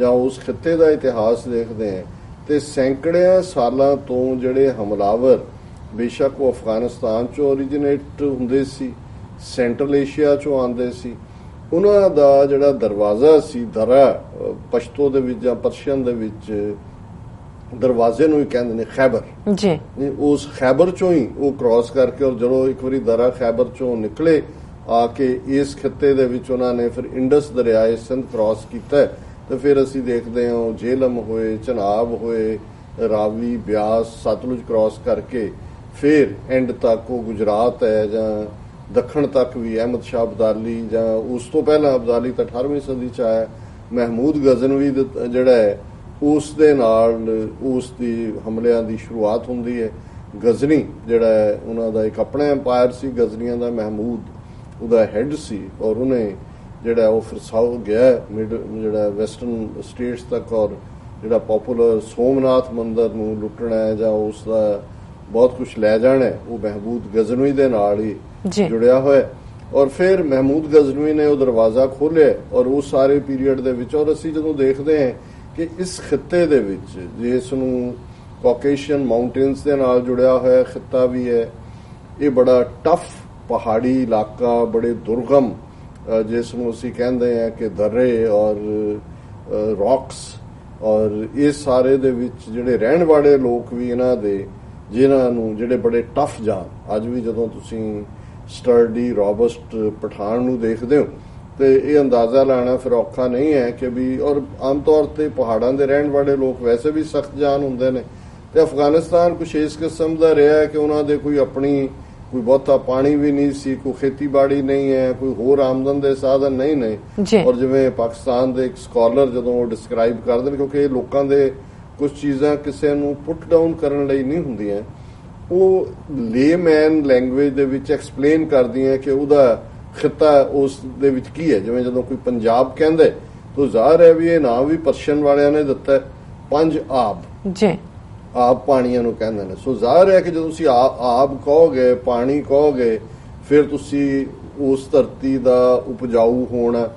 Speaker 2: ਜਾਂ ਉਸ ਖਿੱਤੇ ਦਾ ਇਤਿਹਾਸ ਦੇਖਦੇ ਹਾਂ ਤੇ ਸੈਂਕੜਿਆਂ ਸਾਲਾਂ ਤੋਂ ਜਿਹੜੇ ਹਮਲਾਵਰ ਬੇਸ਼ੱਕ ਉਹ ਅਫਗਾਨਿਸਤਾਨ 'ਚੋਂ ਓਰੀਜਿਨੇਟ ਹੁੰਦੇ ਸੀ, ਸੈਂਟਰਲ ਏਸ਼ੀਆ 'ਚੋਂ ਆਉਂਦੇ ਸੀ, ਉਹਨਾਂ ਦਾ ਜਿਹੜਾ ਦਰਵਾਜ਼ਾ ਸੀ ਦਰਾ, ਪਸ਼ਤੋ ਦੇ ਵਿੱਚ ਜਾਂ ਪਰਸ਼ੀਅਨ ਦੇ ਵਿੱਚ ਦਰਵਾਜ਼ੇ ਨੂੰ ਹੀ ਕਹਿੰਦੇ ਨੇ ਖੈਬਰ ਜੀ, ਉਸ ਖੈਬਰ 'ਚੋਂ ਹੀ ਉਹ ਕ੍ਰਾਸ ਕਰਕੇ ਔਰ ਜਦੋਂ ਇੱਕ ਵਾਰੀ ਦਰਾ ਖੈਬਰ 'ਚੋਂ ਨਿਕਲੇ ਆ ਕੇ ਇਸ ਖਿੱਤੇ ਦੇ ਵਿੱਚ ਉਹਨਾਂ ਨੇ ਫਿਰ ਇੰਡਸ ਦਰਿਆਏ ਸਿੰਧ ਕ੍ਰਾਸ ਕੀਤਾ ਤੇ ਫਿਰ ਅਸੀਂ ਦੇਖਦੇ ਹਾਂ ਜੇਹਲਮ ਹੋਏ, ਚਨਾਬ ਹੋਏ, ਰਾਵੀ, ਬਿਆਸ, ਸਤਲੁਜ ਕ੍ਰਾਸ ਕਰਕੇ ਫਿਰ ਐਂਡ ਤੱਕ ਉਹ ਗੁਜਰਾਤ ਹੈ ਜਾਂ ਦੱਖਣ ਤੱਕ ਵੀ ਅਹਿਮਦ ਸ਼ਾਹ ਅਬਦਾਲੀ ਜਾਂ ਉਸ ਤੋਂ ਪਹਿਲਾਂ ਅਬਦਾਲੀ ਤਾਂ 18ਵੀਂ ਸਦੀ 'ਚ ਆਇਆ, ਮਹਿਮੂਦ ਗਜ਼ਨਵੀ ਜਿਹੜਾ ਹੈ ਉਸ ਦੇ ਨਾਲ ਉਸ ਦੀ ਹਮਲਿਆਂ ਦੀ ਸ਼ੁਰੂਆਤ ਹੁੰਦੀ ਹੈ। ਗਜ਼ਨੀ ਜਿਹੜਾ ਹੈ ਉਹਨਾਂ ਦਾ ਇੱਕ ਆਪਣਾ ਐਮਪਾਇਰ ਸੀ, ਗਜ਼ਨੀਆਂ ਦਾ ਮਹਿਮੂਦ ਉਹਦਾ ਹੈੱਡ ਸੀ ਔਰ ਉਹਨੇ ਜਿਹੜਾ ਉਹ ਫਿਰ ਸਾਊਥ ਗਿਆ ਜਿਹੜਾ ਵੈਸਟਰਨ ਸਟੇਟਸ ਤੱਕ ਔਰ ਜਿਹੜਾ ਪਪੂਲਰ ਸੋਮਨਾਥ ਮੰਦਰ ਨੂੰ ਲੁੱਟਣਾ ਹੈ ਜਾਂ ਉਸ ਦਾ ਬਹੁਤ ਕੁਝ ਲੈ ਜਾਣਾ ਹੈ, ਉਹ ਮਹਿਮੂਦ ਗਜ਼ਨਵੀ ਦੇ ਨਾਲ ਹੀ ਜੁੜਿਆ ਹੋਇਆ। ਔਰ ਫਿਰ ਮਹਿਮੂਦ ਗਜ਼ਨਵੀ ਨੇ ਉਹ ਦਰਵਾਜ਼ਾ ਖੋਲ੍ਹਿਆ ਔਰ ਉਸ ਸਾਰੇ ਪੀਰੀਅਡ ਦੇ ਵਿੱਚ ਔਰ ਅਸੀਂ ਜਦੋਂ ਦੇਖਦੇ ਹਾਂ ਕਿ ਇਸ ਖਿੱਤੇ ਦੇ ਵਿੱਚ ਜਿਸ ਨੂੰ ਕਾਕੇਸ਼ੀਅਨ ਮਾਊਂਟੇਨਸ ਦੇ ਨਾਲ ਜੁੜਿਆ ਹੋਇਆ ਖਿੱਤਾ ਵੀ ਹੈ, ਇਹ ਬੜਾ ਟਫ ਪਹਾੜੀ ਇਲਾਕਾ, ਬੜੇ ਦੁਰਗਮ ਜਿਸ ਨੂੰ ਅਸੀਂ ਕਹਿੰਦੇ ਹਾਂ ਕਿ ਦਰੇ ਔਰ ਰੌਕਸ, ਔਰ ਇਸ ਸਾਰੇ ਦੇ ਵਿੱਚ ਜਿਹੜੇ ਰਹਿਣ ਵਾਲੇ ਲੋਕ ਵੀ ਇਹਨਾਂ ਦੇ ਜਿਨ੍ਹਾਂ ਨੂੰ ਜਿਹੜੇ ਬੜੇ ਟਫ ਜਾਨ, ਅੱਜ ਵੀ ਜਦੋਂ ਤੁਸੀਂ ਸਟਰਡੀ ਰੋਬਸਟ ਪਠਾਨ ਨੂੰ ਦੇਖਦੇ ਹੋ ਤੇ ਇਹ ਅੰਦਾਜ਼ਾ ਲਾਣਾ ਫਿਰ ਔਖਾ ਨਹੀਂ ਹੈ ਕਿ ਵੀ ਔਰ ਆਮ ਤੌਰ ਤੇ ਪਹਾੜਾਂ ਦੇ ਰਹਿਣ ਵਾਲੇ ਲੋਕ ਵੈਸੇ ਵੀ ਸਖਤ ਜਾਨ ਹੁੰਦੇ ਨੇ ਤੇ ਅਫਗਾਨਿਸਤਾਨ ਕੁਛ ਇਸ ਕਿਸਮ ਦਾ ਰਿਹਾ ਕਿ ਉਹਨਾਂ ਦੇ ਕੋਈ ਆਪਣੀ ਕੋਈ ਬਹੁਤਾ ਪਾਣੀ ਵੀ ਨਹੀਂ ਸੀ, ਕੋਈ ਖੇਤੀਬਾੜੀ ਨਹੀਂ ਹੈ, ਕੋਈ ਹੋਰ ਆਮਦਨ ਦੇ ਸਾਧਨ ਨਹੀਂ ਨੇ। ਔਰ ਜਿਵੇਂ ਪਾਕਿਸਤਾਨ ਦੇ ਇੱਕ ਸਕਾਲਰ ਜਦੋਂ ਉਹ ਡਿਸਕ੍ਰਾਈਬ ਕਰਦੇ ਨੇ, ਕਿਉਂਕਿ ਇਹ ਲੋਕਾਂ ਦੇ ਕੁਝ ਚੀਜ਼ਾਂ ਕਿਸੇ ਨੂੰ ਪੁੱਟ ਡਾਊਨ ਕਰਨ ਲਈ ਨਹੀਂ ਹੁੰਦੀਆਂ, ਉਹ ਲੇਮੈਨ ਲੈਂਗੁਏਜ ਦੇ ਵਿੱਚ ਐਕਸਪਲੇਨ ਕਰਦੀਆਂ ਕਿ ਉਹਦਾ ਖਿੱਤਾ ਉਸ ਦੇ ਵਿੱਚ ਕੀ ਹੈ। ਜਿਵੇਂ ਜਦੋਂ ਕੋਈ ਪੰਜਾਬ ਕਹਿੰਦੇ ਤਾਂ ਜ਼ਾਹਰ ਹੈ ਵੀ ਇਹ ਨਾਮ ਵੀ ਪਰਸ਼ੀਅਨ ਵਾਲਿਆਂ ਨੇ ਦਿੱਤਾ ਹੈ, 5 ਆਬ ਜੀ, ਆਬ ਪਾਣੀਆਂ ਨੂੰ ਕਹਿੰਦੇ ਨੇ। ਸੋ ਜ਼ਾਹਰ ਹੈ ਕਿ ਜਦੋਂ ਤੁਸੀਂ ਆਬ ਕਹੋਗੇ, ਪਾਣੀ ਕਹੋਗੇ, ਫਿਰ ਤੁਸੀਂ ਉਸ ਧਰਤੀ ਦਾ ਉਪਜਾਊ ਹੋਣਾ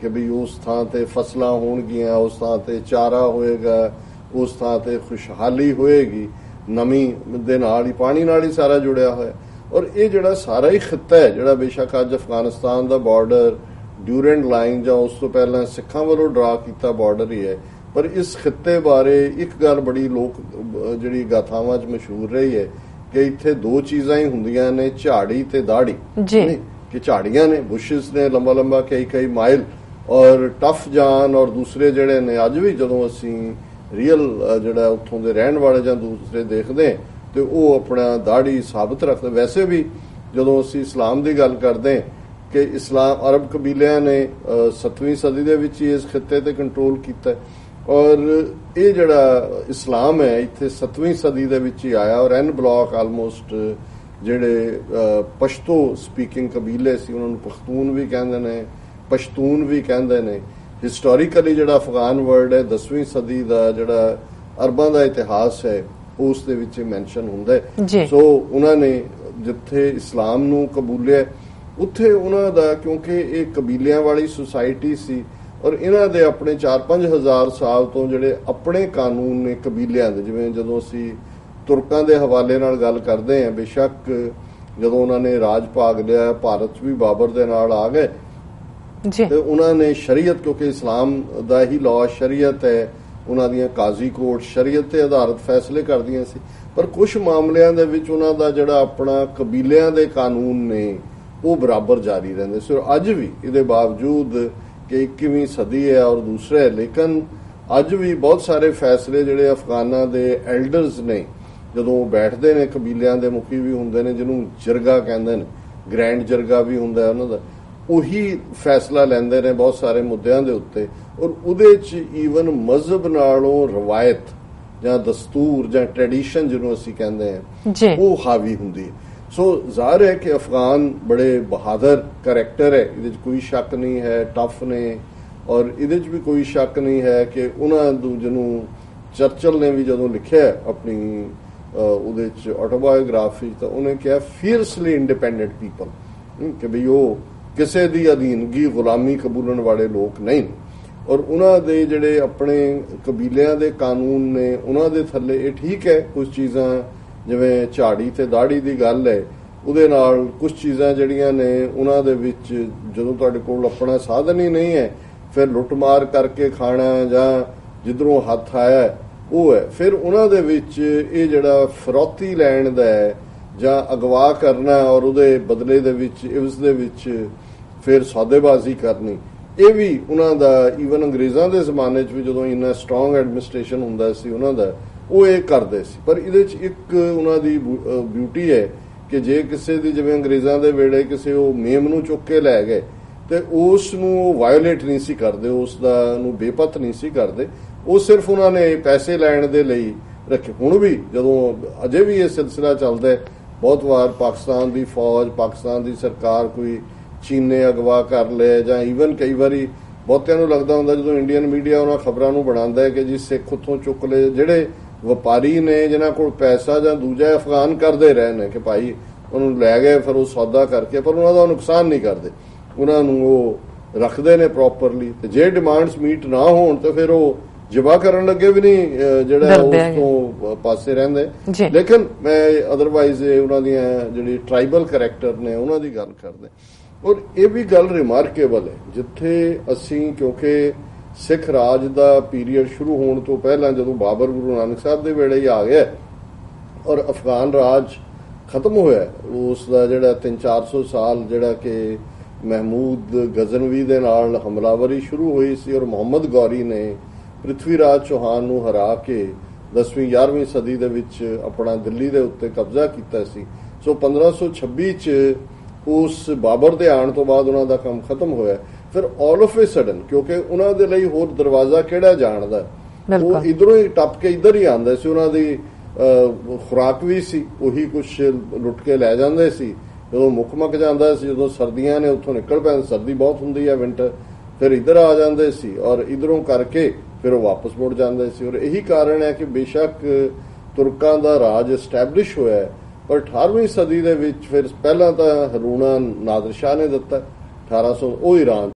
Speaker 2: ਕਿ ਵੀ ਉਸ ਥਾਂ ਤੇ ਫਸਲਾਂ ਹੋਣਗੀਆਂ, ਉਸ ਥਾਂ ਤੇ ਚਾਰਾ ਹੋਏਗਾ, ਉਸ ਥਾਂ ਤੇ ਖੁਸ਼ਹਾਲੀ ਹੋਏਗੀ, ਨਮੀ ਦੇ ਨਾਲ ਹੀ ਪਾਣੀ ਨਾਲ ਹੀ ਸਾਰਾ ਜੁੜਿਆ ਹੋਇਆ। ਔਰ ਇਹ ਜਿਹੜਾ ਸਾਰਾ ਹੀ ਖਿੱਤਾ ਹੈ ਜਿਹੜਾ ਬੇਸ਼ੱਕ ਅੱਜ ਅਫਗਾਨਿਸਤਾਨ ਦਾ ਬਾਰਡਰ ਡਿਊਰੈਂਟ ਲਾਈਨ ਜਾਂ ਉਸ ਤੋਂ ਪਹਿਲਾਂ ਸਿੱਖਾਂ ਵੱਲੋਂ ਡਰਾ ਕੀਤਾ ਬਾਰਡਰ ਹੀ ਹੈ, ਪਰ ਇਸ ਖਿੱਤੇ ਬਾਰੇ ਇੱਕ ਗੱਲ ਬੜੀ ਲੋਕ ਜਿਹੜੀ ਗਾਥਾਵਾਂ 'ਚ ਮਸ਼ਹੂਰ ਰਹੀ ਹੈ ਕਿ ਇੱਥੇ 2 ਚੀਜ਼ਾਂ ਹੀ ਹੁੰਦੀਆਂ ਨੇ, ਝਾੜੀ ਤੇ ਦਾੜੀ, ਕਿ ਝਾੜੀਆਂ ਨੇ, ਬੁਸ਼ਸ ਨੇ ਲੰਬਾ ਲੰਬਾ ਕਈ ਮਾਈਲ ਔਰ ਟਫ ਜਾਨ, ਔਰ ਦੂਸਰੇ ਜਿਹੜੇ ਨੇ ਅੱਜ ਵੀ ਜਦੋਂ ਅਸੀਂ ਰੀਅਲ ਜਿਹੜਾ ਉੱਥੋਂ ਦੇ ਰਹਿਣ ਵਾਲੇ ਜਾਂ ਦੂਸਰੇ ਦੇਖਦੇ ਤੇ ਉਹ ਆਪਣਾ ਦਾੜੀ ਸਾਬਤ ਰੱਖਦੇ। ਵੈਸੇ ਵੀ ਜਦੋਂ ਅਸੀਂ ਇਸਲਾਮ ਦੀ ਗੱਲ ਕਰਦੇ ਕਿ ਇਸਲਾਮ ਅਰਬ ਕਬੀਲਿਆਂ ਨੇ 7ਵੀਂ ਸਦੀ ਦੇ ਵਿੱਚ ਹੀ ਇਸ ਖਿੱਤੇ ਤੇ ਕੰਟਰੋਲ ਕੀਤਾ ਔਰ ਇਹ ਜਿਹੜਾ ਇਸਲਾਮ ਹੈ ਇੱਥੇ 7ਵੀਂ ਸਦੀ ਦੇ ਵਿੱਚ ਹੀ ਆਇਆ। ਔਰ ਐਨ ਬਲਾਕ ਆਲਮੋਸਟ ਜਿਹੜੇ ਪਸ਼ਤੋ ਸਪੀਕਿੰਗ ਕਬੀਲੇ ਸੀ ਉਹਨਾਂ ਨੂੰ ਪਖਤੂਨ ਵੀ ਕਹਿੰਦੇ ਨੇ, ਪਸ਼ਤੂਨ ਵੀ ਕਹਿੰਦੇ ਨੇ। ਹਿਸਟੋਰੀਕਲੀ ਜਿਹੜਾ ਅਫਗਾਨ ਵਰਡ ਹੈ 10ਵੀਂ ਸਦੀ ਦਾ ਜਿਹੜਾ ਅਰਬਾਂ ਦਾ ਇਤਿਹਾਸ ਹੈ ਉਸ ਦੇ ਵਿੱਚ ਮੈਂਸ਼ਨ ਹੁੰਦਾ ਹੈ। ਸੋ ਉਹਨਾਂ ਨੇ ਜਿੱਥੇ ਇਸਲਾਮ ਨੂੰ ਕਬੂਲਿਆ ਉੱਥੇ ਉਹਨਾਂ ਦਾ, ਕਿਉਂਕਿ ਇਹ ਕਬੀਲਿਆਂ ਵਾਲੀ ਸੁਸਾਇਟੀ ਸੀ ਔਰ ਇਹਨਾਂ ਦੇ ਆਪਣੇ 4-5 ਹਜ਼ਾਰ ਸਾਲ ਤੋਂ ਜਿਹੜੇ ਆਪਣੇ ਕਾਨੂੰਨ ਨੇ ਕਬੀਲਿਆਂ ਦੇ, ਜਿਵੇਂ ਜਦੋਂ ਅਸੀਂ ਤੁਰਕਾਂ ਦੇ ਹਵਾਲੇ ਨਾਲ ਗੱਲ ਕਰਦੇ ਹਾਂ, ਬੇਸ਼ੱਕ ਜਦੋਂ ਉਹਨਾਂ ਨੇ ਰਾਜ ਭਾਗ ਲਿਆ ਭਾਰਤ ਵੀ ਬਾਬਰ ਦੇ ਨਾਲ ਆ ਗਏ ਤੇ ਉਹਨਾਂ ਨੇ ਸ਼ਰੀਅਤ, ਕਿਉਂਕਿ ਇਸਲਾਮ ਦਾ ਹੀ ਲਾਅ ਸ਼ਰੀਅਤ ਹੈ, ਉਹਨਾਂ ਦੀਆਂ ਕਾਜ਼ੀ ਕੋਰਟ ਸ਼ਰੀਅਤ ਤੇ ਆਧਾਰਿਤ ਫੈਸਲੇ ਕਰਦੀਆਂ ਸੀ, ਪਰ ਕੁਝ ਮਾਮਲਿਆਂ ਦੇ ਵਿੱਚ ਉਹਨਾਂ ਦਾ ਜਿਹੜਾ ਆਪਣਾ ਕਬੀਲਿਆਂ ਦੇ ਕਾਨੂੰਨ ਨੇ ਉਹ ਬਰਾਬਰ ਜਾਰੀ ਰਹਿੰਦੇ ਸੀ। ਔਰ ਅੱਜ ਵੀ ਇਹਦੇ ਬਾਵਜੂਦ ਕਿ 21ਵੀਂ ਸਦੀ ਹੈ ਔਰ ਦੂਸਰਾ ਹੈ, ਲੇਕਿਨ ਅੱਜ ਵੀ ਬਹੁਤ ਸਾਰੇ ਫੈਸਲੇ ਜਿਹੜੇ ਅਫਗਾਨਾਂ ਦੇ ਐਲਡਰਸ ਨੇ ਜਦੋਂ ਬੈਠਦੇ ਨੇ, ਕਬੀਲਿਆਂ ਦੇ ਮੁਖੀ ਵੀ ਹੁੰਦੇ ਨੇ ਜਿਹਨੂੰ ਜਰਗਾ ਕਹਿੰਦੇ ਨੇ, ਗ੍ਰੈਂਡ ਜਰਗਾ ਵੀ ਹੁੰਦਾ ਉਹਨਾਂ ਦਾ, ਉਹੀ ਫੈਸਲਾ ਲੈਂਦੇ ਨੇ ਬਹੁਤ ਸਾਰੇ ਮੁੱਦਿਆਂ ਦੇ ਉੱਤੇ। ਔਰ ਉਹਦੇ 'ਚ ਈਵਨ ਮਜ਼ਹਬ ਨਾਲੋਂ ਰਵਾਇਤ ਜਾਂ ਦਸਤੂਰ ਜਾਂ ਟ੍ਰੈਡੀਸ਼ਨ ਜਿਹਨੂੰ ਅਸੀਂ ਕਹਿੰਦੇ ਹਾਂ ਉਹ ਹਾਵੀ ਹੁੰਦੀ ਹੈ। ਸੋ ਜ਼ਾਹਰ ਹੈ ਕਿ ਅਫਗਾਨ ਬੜੇ ਬਹਾਦਰ ਕਰੈਕਟਰ ਹੈ, ਇਹਦੇ 'ਚ ਕੋਈ ਸ਼ੱਕ ਨਹੀਂ ਹੈ, ਟਫ ਨੇ। ਔਰ ਇਹਦੇ 'ਚ ਵੀ ਕੋਈ ਸ਼ੱਕ ਨਹੀਂ ਹੈ ਕਿ ਉਹਨਾਂ ਜਿਹਨੂੰ ਚਰਚਲ ਨੇ ਵੀ ਜਦੋਂ ਲਿਖਿਆ ਆਪਣੀ ਉਹਦੇ 'ਚ ਆਟੋਬਾਇਓਗ੍ਰਾਫੀ, ਤਾਂ ਉਹਨੇ ਕਿਹਾ ਫੀਅਰਸਲੀ ਇੰਡੀਪੈਂਡੈਂਟ ਪੀਪਲ, ਕਿ ਬਈ ਉਹ ਕਿਸੇ ਦੀ ਅਧੀਨਗੀ ਗੁਲਾਮੀ ਕਬੂਲਣ ਵਾਲੇ ਲੋਕ ਨਹੀਂ। ਔਰ ਉਹਨਾਂ ਦੇ ਜਿਹੜੇ ਆਪਣੇ ਕਬੀਲਿਆਂ ਦੇ ਕਾਨੂੰਨ ਨੇ ਉਹਨਾਂ ਦੇ ਥੱਲੇ ਇਹ ਠੀਕ ਹੈ, ਕੁਝ ਚੀਜ਼ਾਂ ਜਿਵੇਂ ਝਾੜੀ ਤੇ ਦਾੜੀ ਦੀ ਗੱਲ ਹੈ, ਉਹਦੇ ਨਾਲ ਕੁਝ ਚੀਜ਼ਾਂ ਜਿਹੜੀਆਂ ਨੇ ਉਹਨਾਂ ਦੇ ਵਿੱਚ ਜਦੋਂ ਤੁਹਾਡੇ ਕੋਲ ਆਪਣਾ ਸਾਧਨ ਹੀ ਨਹੀਂ ਹੈ, ਫਿਰ ਲੁੱਟਮਾਰ ਕਰਕੇ ਖਾਣਾ ਜਾਂ ਜਿੱਧਰੋਂ ਹੱਥ ਆਇਆ ਉਹ ਹੈ। ਫਿਰ ਉਹਨਾਂ ਦੇ ਵਿੱਚ ਇਹ ਜਿਹੜਾ ਫਿਰੌਤੀ ਲੈਣ ਦਾ ਹੈ ਜਾਂ ਅਗਵਾ ਕਰਨਾ ਔਰ ਉਹਦੇ ਬਦਲੇ ਦੇ ਵਿੱਚ ਇਸ ਦੇ ਵਿੱਚ ਫਿਰ ਸੌਦੇਬਾਜ਼ੀ ਕਰਨੀ, ਇਹ ਵੀ ਉਹਨਾਂ ਦਾ ਈਵਨ ਅੰਗਰੇਜ਼ਾਂ ਦੇ ਜ਼ਮਾਨੇ 'ਚ ਵੀ ਜਦੋਂ ਇੰਨਾ ਸਟਰੋਂਗ ਐਡਮਿਨਿਸਟ੍ਰੇਸ਼ਨ ਹੁੰਦਾ ਸੀ ਉਹਨਾਂ ਦਾ, ਉਹ ਇਹ ਕਰਦੇ ਸੀ। ਪਰ ਇਹਦੇ 'ਚ ਇੱਕ ਉਹਨਾਂ ਦੀ ਬਿਊਟੀ ਹੈ ਕਿ ਜੇ ਕਿਸੇ ਦੀ ਜਿਵੇਂ ਅੰਗਰੇਜ਼ਾਂ ਦੇ ਵੇਲੇ ਕਿਸੇ ਉਹ ਮੇਮ ਨੂੰ ਚੁੱਕ ਕੇ ਲੈ ਗਏ ਤੇ ਉਸ ਨੂੰ ਉਹ ਵਾਇਓਲੇਟ ਨਹੀਂ ਸੀ ਕਰਦੇ, ਉਸ ਦਾ ਨੂੰ ਬੇਪਤ ਨਹੀਂ ਸੀ ਕਰਦੇ, ਉਹ ਸਿਰਫ ਉਹਨਾਂ ਨੇ ਪੈਸੇ ਲੈਣ ਦੇ ਲਈ ਰੱਖੇ। ਹੁਣ ਵੀ ਜਦੋਂ ਅਜੇ ਵੀ ਇਹ ਸਿਲਸਿਲਾ ਚੱਲਦਾ ਹੈ, ਬਹੁਤ ਵਾਰ ਪਾਕਿਸਤਾਨ ਦੀ ਫੌਜ, ਪਾਕਿਸਤਾਨ ਦੀ ਸਰਕਾਰ ਕੋਈ ਚੀਨੇ ਅਗਵਾ ਕਰ ਲਏ ਜਾਂ ਈਵਨ ਕਈ ਵਾਰੀ ਬਹੁਤਿਆਂ ਨੂੰ ਲੱਗਦਾ ਹੁੰਦਾ ਜਦੋਂ ਇੰਡੀਅਨ ਮੀਡੀਆ ਉਹਨਾਂ ਖਬਰਾਂ ਨੂੰ ਬਣਾਉਂਦਾ ਹੈ ਕਿ ਜੀ ਸਿੱਖ ਉੱਥੋਂ ਚੁੱਕ ਲਏ, ਜਿਹੜੇ ਵਪਾਰੀ ਨੇ ਜਿਨ੍ਹਾਂ ਕੋਲ ਪੈਸਾ ਜਾਂ ਦੂਜਾ ਅਫਗਾਨ ਕਰਦੇ ਰਹੇ ਨੇ ਕਿ ਭਾਈ ਉਹਨੂੰ ਲੈ ਗਏ, ਫਿਰ ਉਹ ਸੌਦਾ ਕਰਕੇ, ਪਰ ਉਹਨਾਂ ਦਾ ਨੁਕਸਾਨ ਨਹੀਂ ਕਰਦੇ, ਉਹਨਾਂ ਨੂੰ ਉਹ ਰੱਖਦੇ ਨੇ ਪ੍ਰੋਪਰਲੀ। ਤੇ ਜੇ ਡਿਮਾਂਡਸ ਮੀਟ ਨਾ ਹੋਣ ਤਾਂ ਫਿਰ ਉਹ ਜਿਬਾ ਕਰਨ ਲੱਗੇ ਵੀ ਨਹੀਂ, ਜਿਹੜਾ ਉਸ ਤੋਂ ਪਾਸੇ ਰਹਿੰਦੇ। ਲੇਕਿਨ ਮੈਂ ਅਦਰਵਾਈਜ਼ ਉਹਨਾਂ ਦੀਆਂ ਜਿਹੜੀ ਟ੍ਰਾਈਬਲ ਕਰੈਕਟਰ ਨੇ ਉਹਨਾਂ ਦੀ ਗੱਲ ਕਰਦੇ। ਔਰ ਇਹ ਵੀ ਗੱਲ ਰਿਮਾਰਕੇਬਲ ਹੈ ਜਿੱਥੇ ਅਸੀਂ, ਕਿਉਂਕਿ ਸਿੱਖ ਰਾਜ ਦਾ ਪੀਰੀਅਡ ਸ਼ੁਰੂ ਹੋਣ ਤੋਂ ਪਹਿਲਾਂ ਜਦੋਂ ਬਾਬਰ ਗੁਰੂ ਨਾਨਕ ਸਾਹਿਬ ਦੇ ਵੇਲੇ ਹੀ ਆ ਗਿਆ ਔਰ ਅਫਗਾਨ ਰਾਜ ਖਤਮ ਹੋਇਆ, ਉਸ ਦਾ ਜਿਹੜਾ 300-400 ਸਾਲ ਜਿਹੜਾ ਕਿ ਮਹਿਮੂਦ ਗਜ਼ਨਵੀ ਦੇ ਨਾਲ ਹਮਲਾਵਰੀ ਸ਼ੁਰੂ ਹੋਈ ਸੀ ਔਰ ਮੁਹੰਮਦ ਗੌਰੀ ਨੇ ਪ੍ਰਿਥਵੀ ਰਾਜ ਚੌਹਾਨ ਨੂੰ ਹਰਾ ਕੇ 10ਵੀਂ-11ਵੀਂ ਸਦੀ ਦੇ ਵਿੱਚ ਆਪਣਾ ਦਿੱਲੀ ਦੇ ਉੱਤੇ ਕਬਜ਼ਾ ਕੀਤਾ ਸੀ। ਸੋ 1526 ਚ ਉਸ ਬਾਬਰ ਦੇ ਆਉਣ ਤੋਂ ਬਾਅਦ ਉਹਨਾਂ ਦਾ ਕੰਮ ਖਤਮ ਹੋਇਆ। ਫਿਰ ਆਲ ਆਫ ਏ ਸਡਨ, ਕਿਉਂਕਿ ਉਹਨਾਂ ਦੇ ਲਈ ਹੋਰ ਦਰਵਾਜ਼ਾ ਕਿਹੜਾ ਜਾਣਦਾ, ਉਹ ਇਧਰੋਂ ਹੀ ਟੱਪ ਕੇ ਇੱਧਰ ਹੀ ਆਉਂਦਾ ਸੀ। ਉਹਨਾਂ ਦੀ ਖੁਰਾਕ ਵੀ ਸੀ, ਉਹੀ ਕੁਛ ਲੁੱਟ ਕੇ ਲੈ ਜਾਂਦੇ ਸੀ। ਜਦੋਂ ਮੁੱਕ ਜਾਂਦਾ ਸੀ, ਜਦੋਂ ਸਰਦੀਆਂ ਨੇ ਉੱਥੋਂ ਨਿਕਲ ਪੈਣ, ਸਰਦੀ ਬਹੁਤ ਹੁੰਦੀ ਹੈ ਵਿੰਟਰ, ਫਿਰ ਇੱਧਰ ਆ ਜਾਂਦੇ ਸੀ ਔਰ ਇੱਧਰੋਂ ਕਰਕੇ ਫਿਰ ਉਹ ਵਾਪਸ ਮੁੜ ਜਾਂਦੇ ਸੀ। ਔਰ ਇਹੀ ਕਾਰਨ ਹੈ ਕਿ ਬੇਸ਼ੱਕ ਤੁਰਕਾਂ ਦਾ ਰਾਜ ਐਸਟੈਬਲਿਸ਼ ਹੋਇਆ, ਪਰ 18ਵੀਂ ਸਦੀ ਦੇ ਵਿੱਚ ਫਿਰ ਪਹਿਲਾਂ ਤਾਂ ਹਰੂਣਾ ਨਾਦਰ ਸ਼ਾਹ ਨੇ ਦਿੱਤਾ 1800, ਉਹ ਈਰਾਨ